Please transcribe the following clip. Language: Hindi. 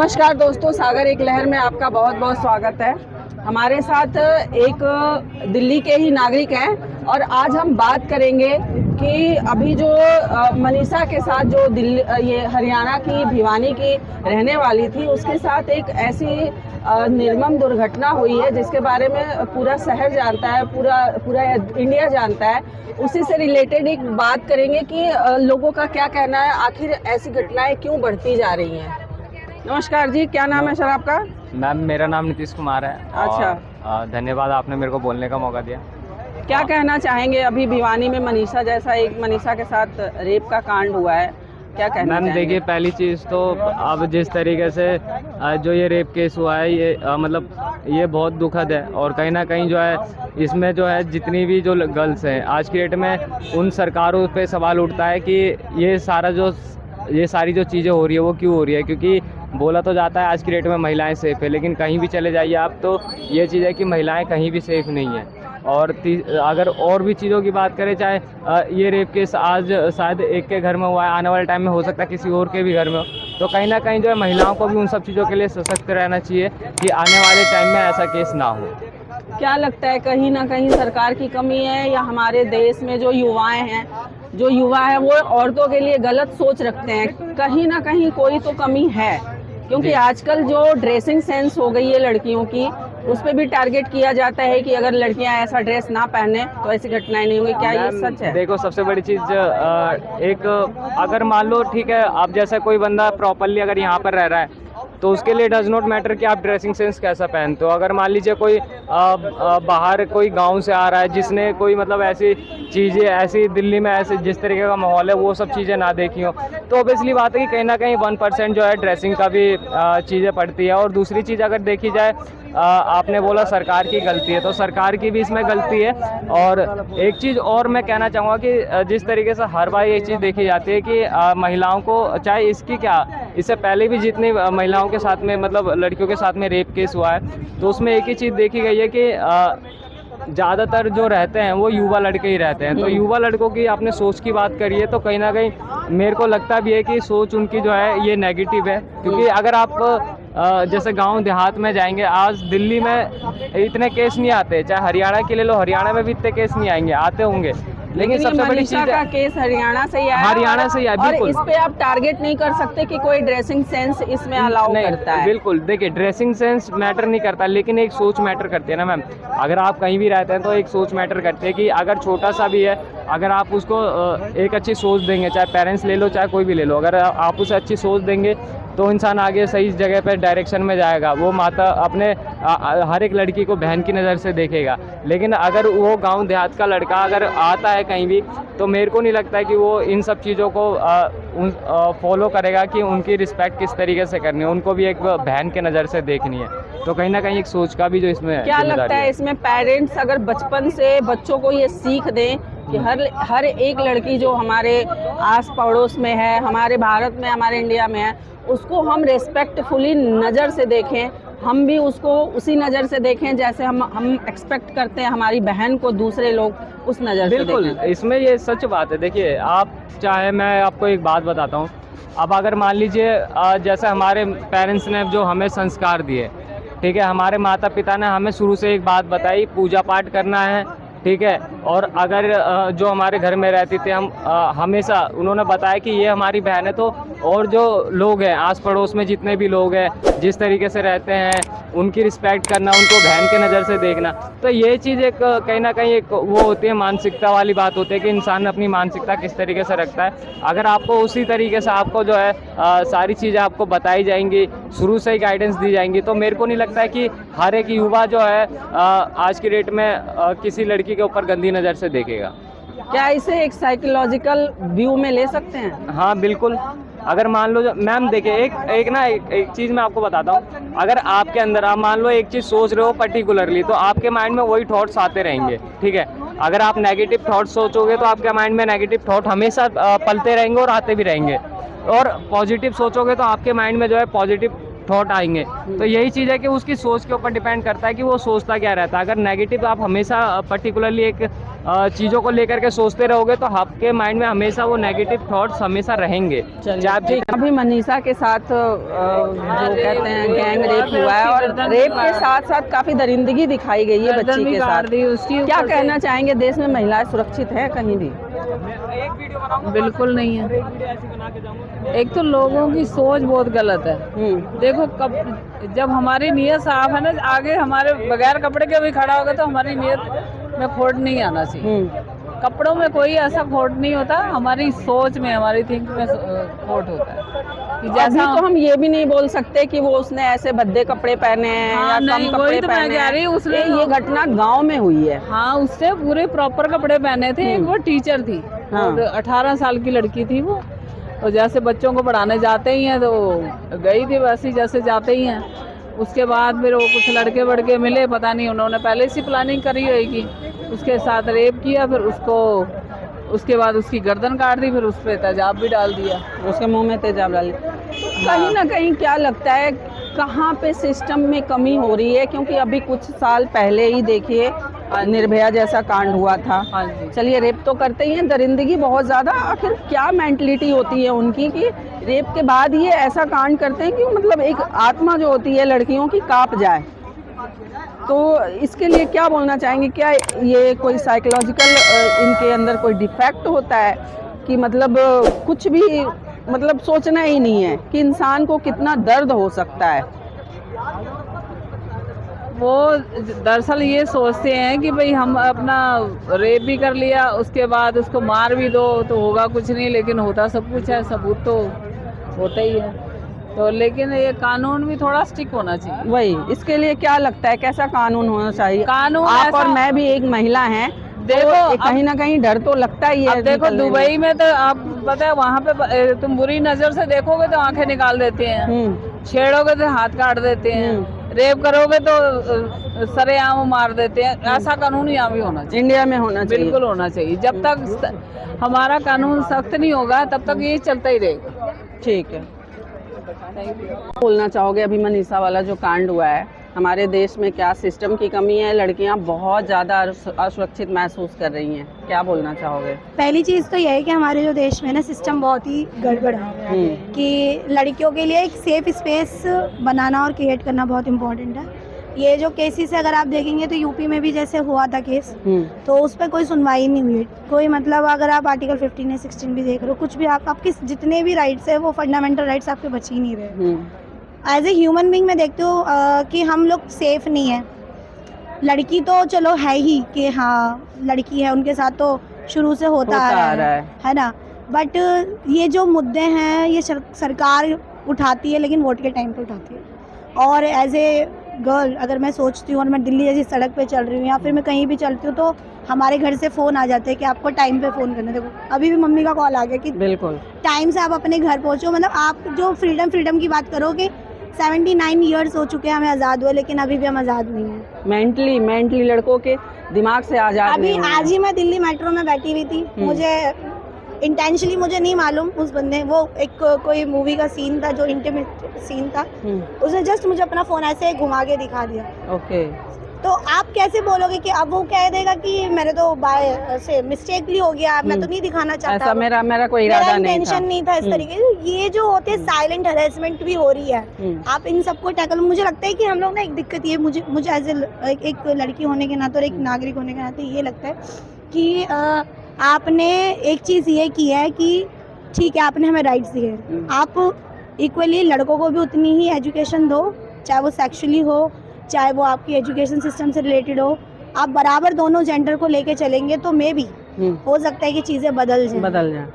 नमस्कार दोस्तों, सागर एक लहर में आपका बहुत बहुत स्वागत है। हमारे साथ एक दिल्ली के ही नागरिक हैं और आज हम बात करेंगे कि अभी जो मनीषा के साथ जो ये हरियाणा की भिवानी की रहने वाली थी, उसके साथ एक ऐसी निर्मम दुर्घटना हुई है जिसके बारे में पूरा शहर जानता है, पूरा इंडिया जानता है। उसी से रिलेटेड एक बात करेंगे कि लोगों का क्या कहना है, आखिर ऐसी घटनाएं क्यों बढ़ती जा रही हैं। नमस्कार जी, क्या नाम है सर आपका? मैम, मेरा नाम नीतीश कुमार है। अच्छा, धन्यवाद आपने मेरे को बोलने का मौका दिया। क्या कहना चाहेंगे? अभी भिवानी में मनीषा के साथ रेप का कांड हुआ है, क्या कहना मैम चाहेंगे? देखिए, पहली चीज़ तो अब जिस तरीके से जो ये रेप केस हुआ है, ये मतलब ये बहुत दुखद है। और कहीं ना कहीं जो है इसमें जो है जितनी भी जो गर्ल्स हैं आज की डेट में, उन सरकारों पे सवाल उठता है कि ये सारी जो चीज़ें हो रही है वो क्यों हो रही है। क्योंकि बोला तो जाता है आज की डेट में महिलाएं सेफ़ है, लेकिन कहीं भी चले जाइए आप तो ये चीज़ है कि महिलाएं कहीं भी सेफ़ नहीं है। और अगर और भी चीज़ों की बात करें, चाहे ये रेप केस आज शायद एक के घर में हुआ है, आने वाले टाइम में हो सकता है किसी और के भी घर में हो, तो कहीं ना कहीं जो है महिलाओं को भी उन सब चीज़ों के लिए सशक्त रहना चाहिए कि आने वाले टाइम में ऐसा केस ना हो। क्या लगता है, कहीं ना कहीं सरकार की कमी है या हमारे देश में जो युवा है वो औरतों के लिए गलत सोच रखते हैं? कहीं ना कहीं कोई तो कमी है, क्योंकि आजकल जो ड्रेसिंग सेंस हो गई है लड़कियों की, उस पर भी टारगेट किया जाता है कि अगर लड़कियां ऐसा ड्रेस ना पहने तो ऐसी घटनाएं नहीं होंगी। क्या ये सच है? देखो, सबसे बड़ी चीज़ एक, अगर मान लो ठीक है, आप जैसा कोई बंदा प्रॉपरली अगर यहाँ पर रह रहा है तो उसके लिए डज नॉट मैटर कि आप ड्रेसिंग सेंस कैसा पहनते हो। अगर मान लीजिए कोई बाहर कोई गांव से आ रहा है जिसने कोई मतलब ऐसी चीज़ें, ऐसी दिल्ली में ऐसे जिस तरीके का माहौल है वो सब चीज़ें ना देखी हो, तो ऑब्वियसली बात है कि कहीं ना कहीं 1% जो है ड्रेसिंग का भी चीज़ें पड़ती है। और दूसरी चीज़ अगर देखी जाए, आपने बोला सरकार की गलती है, तो सरकार की भी इसमें गलती है। और एक चीज़ और मैं कहना चाहूँगा कि जिस तरीके से हर बार एक चीज़ देखी जाती है कि महिलाओं को, चाहे इससे पहले भी जितनी महिलाओं के साथ में मतलब लड़कियों के साथ में रेप केस हुआ है, तो उसमें एक ही चीज़ देखी गई है कि ज़्यादातर जो रहते हैं वो युवा लड़के ही रहते हैं। तो युवा लड़कों की आपने सोच की बात करी है, तो कहीं ना कहीं मेरे को लगता भी है कि सोच उनकी जो है ये नेगेटिव है। क्योंकि अगर आप जैसे गांव देहात में जाएंगे, आज दिल्ली में इतने केस नहीं आते, चाहे हरियाणा के ले लो, हरियाणा में भी इतने केस नहीं आएंगे, आते होंगे, लेकिन सबसे बड़ी चीज़ का केस हरियाणा से ही आया, हरियाणा से ही आया। और इस पे आप टारगेट नहीं कर सकते कि कोई ड्रेसिंग सेंस इसमें अलाउ करता है। बिल्कुल, देखिए ड्रेसिंग सेंस मैटर नहीं करता, लेकिन एक सोच मैटर करती है ना मैम। अगर आप कहीं भी रहते हैं तो एक सोच मैटर करती है कि अगर छोटा सा भी है, अगर आप उसको एक अच्छी सोच देंगे, चाहे पेरेंट्स ले लो चाहे कोई भी ले लो, अगर आप उसे अच्छी सोच देंगे तो इंसान आगे सही जगह पर डायरेक्शन में जाएगा। वो माता अपने हर एक लड़की को बहन की नज़र से देखेगा। लेकिन अगर वो गांव देहात का लड़का अगर आता है कहीं भी, तो मेरे को नहीं लगता है कि वो इन सब चीज़ों को फॉलो करेगा कि उनकी रिस्पेक्ट किस तरीके से करनी है। उनको भी एक बहन के नज़र से देखनी है। तो कहीं ना कहीं एक सोच का भी जो इसमें क्या लगता है, इसमें पेरेंट्स अगर बचपन से बच्चों को ये सीख दें कि हर एक लड़की जो हमारे आस पड़ोस में है, हमारे भारत में, हमारे इंडिया में है, उसको हम रेस्पेक्टफुली नज़र से देखें, हम भी उसको उसी नज़र से देखें जैसे हम एक्सपेक्ट करते हैं हमारी बहन को दूसरे लोग उस नज़र से देखें। बिल्कुल, इसमें ये सच बात है। देखिए, आप चाहे, मैं आपको एक बात बताता हूँ। अब अगर मान लीजिए जैसे हमारे पेरेंट्स ने जो हमें संस्कार दिए, ठीक है, हमारे माता पिता ने हमें शुरू से एक बात बताई, पूजा पाठ करना है, ठीक है। और अगर जो हमारे घर में रहती थी, हम हमेशा उन्होंने बताया कि ये हमारी बहन है, तो और जो लोग हैं आस पड़ोस में जितने भी लोग हैं जिस तरीके से रहते हैं उनकी रिस्पेक्ट करना, उनको बहन के नज़र से देखना, तो ये चीज़ एक कहीं ना कहीं एक वो होती है, मानसिकता वाली बात होती है कि इंसान अपनी मानसिकता किस तरीके से रखता है। अगर आपको उसी तरीके से आपको जो है सारी चीज़ें आपको बताई जाएंगी, शुरू से ही गाइडेंस दी जाएंगी, तो मेरे को नहीं लगता है कि हर एक युवा जो है आज की डेट में किसी लड़की के ऊपर गंदी नज़र से देखेगा। क्या इसे एक साइकोलॉजिकल व्यू में ले सकते हैं? हाँ बिल्कुल। अगर मान लो मैम देखिए, एक चीज़ मैं आपको बताता हूँ। अगर आपके अंदर, आप मान लो एक चीज़ सोच रहे हो पर्टिकुलरली, तो आपके माइंड में वही थॉट्स आते रहेंगे, ठीक है। अगर आप नेगेटिव थॉट्स सोचोगे तो आपके माइंड में नेगेटिव थॉट हमेशा पलते रहेंगे और आते भी रहेंगे। और पॉजिटिव सोचोगे तो आपके माइंड में जो है पॉजिटिव थॉट आएंगे। तो यही चीज़ है कि उसकी सोच के ऊपर डिपेंड करता है कि वो सोचता क्या रहता है। अगर नेगेटिव आप हमेशा पर्टिकुलरली एक चीज़ों को लेकर के सोचते रहोगे तो आपके माइंड में हमेशा वो नेगेटिव थॉट्स हमेशा रहेंगे। चलिए ठीक है। अभी मनीषा के साथ जो कहते हैं गैंग रेप हुआ है और रेप के साथ साथ काफी दरिंदगी दिखाई गई है बच्ची के साथ, क्या कहना चाहेंगे? देश में महिलाएं सुरक्षित हैं कहीं भी? बिल्कुल नहीं है। एक तो लोगों की सोच बहुत गलत है। देखो जब हमारी नीयत साफ है ना, आगे हमारे बगैर कपड़े के भी खड़ा होगा तो हमारी नीयत में खोट नहीं आना चाहिए। कपड़ों में कोई ऐसा खोट नहीं होता, हमारी सोच में, हमारी थिंक में खोट होता है। कि जैसा तो हम ये भी नहीं बोल सकते कि वो उसने ऐसे भद्दे कपड़े पहने हैं या कम कपड़े तो पहने हैं। उसने ये घटना गांव में हुई है। हाँ, उसने पूरे प्रॉपर कपड़े पहने थे। वो टीचर थी। हाँ। और 18 साल की लड़की थी वो। तो जैसे बच्चों को पढ़ाने जाते ही हैं तो गई थी वैसे जैसे जाते ही हैं। उसके बाद फिर वो कुछ लड़के वड़के मिले, पता नहीं उन्होंने पहले से प्लानिंग करी होगी, उसके साथ रेप किया, फिर उसके बाद उसकी गर्दन काट दी, फिर उस पर तेजाब भी डाल दिया, उसके मुंह में तेजाब डाल दिया। कहीं ना कहीं क्या लगता है कहाँ पे सिस्टम में कमी हो रही है? क्योंकि अभी कुछ साल पहले ही देखिए निर्भया जैसा कांड हुआ था। चलिए रेप तो करते ही हैं, दरिंदगी बहुत ज़्यादा, आखिर क्या मेंटलिटी होती है उनकी कि रेप के बाद ये ऐसा कांड करते हैं कि मतलब एक आत्मा जो होती है लड़कियों की कांप जाए। तो इसके लिए क्या बोलना चाहेंगे? क्या ये कोई साइकोलॉजिकल इनके अंदर कोई डिफेक्ट होता है कि मतलब कुछ भी मतलब सोचना ही नहीं है कि इंसान को कितना दर्द हो सकता है? वो दरअसल ये सोचते हैं कि भाई हम अपना रेप भी कर लिया, उसके बाद उसको मार भी दो तो होगा कुछ नहीं, लेकिन होता सब कुछ है, सबूत तो होता ही है। तो लेकिन ये कानून भी थोड़ा स्ट्रिक्ट होना चाहिए। वही, इसके लिए क्या लगता है कैसा कानून होना चाहिए? कानून आप और मैं भी एक महिला हैं, देखो तो कहीं ना कहीं डर तो लगता ही है। अब देखो दुबई में तो आप पता है वहाँ पे तुम बुरी नजर से देखोगे तो आंखें निकाल देते हैं, छेड़ोगे तो हाथ काट देते हैं, रेप करोगे तो सरेआम मार देते हैं। ऐसा कानून यहाँ भी होना चाहिए, इंडिया में होना चाहिए, बिल्कुल होना चाहिए। जब तक हमारा कानून सख्त नहीं होगा तब तक ये चलता ही रहेगा। ठीक है, बोलना चाहोगे अभी मनीषा वाला जो कांड हुआ है, हमारे देश में क्या सिस्टम की कमी है? लड़कियां बहुत ज़्यादा असुरक्षित महसूस कर रही हैं, क्या बोलना चाहोगे? पहली चीज़ तो यह है कि हमारे जो देश में ना सिस्टम बहुत ही गड़बड़ है कि लड़कियों के लिए एक सेफ स्पेस बनाना और क्रिएट करना बहुत इम्पोर्टेंट है। ये जो केसेस अगर आप देखेंगे तो यूपी में भी जैसे हुआ था केस, तो उस पर कोई सुनवाई नहीं हुई कोई। मतलब अगर आप आर्टिकल 15 या 16 भी देख रहे हो, कुछ भी आपके जितने भी राइट्स है वो फंडामेंटल राइट्स आपके बच ही नहीं रहे। एज ए ह्यूमन बीइंग मैं देखती हूँ कि हम लोग सेफ नहीं है। लड़की तो चलो है ही कि हाँ लड़की है, उनके साथ तो शुरू से होता आ रहा है ना। बट ये जो मुद्दे हैं ये सरकार उठाती है, लेकिन वोट के टाइम पे उठाती है। और एज ए गर्ल अगर मैं सोचती हूँ और मैं दिल्ली जैसी सड़क पे चल रही हूँ या फिर मैं कहीं भी चलती हूँ तो हमारे घर से फ़ोन आ जाते हैं कि आपको टाइम पे फ़ोन करना। देखो अभी भी मम्मी का कॉल आ गया कि बिल्कुल टाइम से आप अपने घर पहुँचो। मतलब आप जो फ्रीडम की बात करोगे, 79 ईयर्स हो चुके हैं हमें आज़ाद हुए, लेकिन अभी भी हम आज़ाद नहीं हैं। मेंटली लड़कों के दिमाग से आज़ाद नहीं अभी आज ही मैं दिल्ली मेट्रो में बैठी हुई थी, मुझे इंटेंशनली मुझे नहीं मालूम उस बंदे, वो एक कोई मूवी का सीन था जो इंटीमेट सीन था, उसने जस्ट मुझे अपना फ़ोन ऐसे घुमा के दिखा दिया। ओके, तो आप कैसे बोलोगे कि अब वो कह देगा कि मेरे तो बाय से मिस्टेकली हो गया, मैं तो नहीं दिखाना चाहता, ऐसा मेरा कोई इरादा नहीं था इस तरीके से। ये जो होते हैं साइलेंट हरेसमेंट भी हो रही है। आप इन सबको टैकल, मुझे लगता है कि हम लोग ना एक दिक्कत ये मुझे एज एक लड़की होने के नाते और एक नागरिक होने के नाते ये लगता है कि आपने एक चीज़ ये की है कि ठीक है आपने हमें राइट्स दिए, आप इक्वली लड़कों को भी उतनी ही एजुकेशन दो, चाहे वो सेक्सुअली हो चाहे वो आपकी एजुकेशन सिस्टम से रिलेटेड हो। आप बराबर दोनों जेंडर को लेके चलेंगे तो मे भी हो सकता है कि चीज़ें बदल जाएं।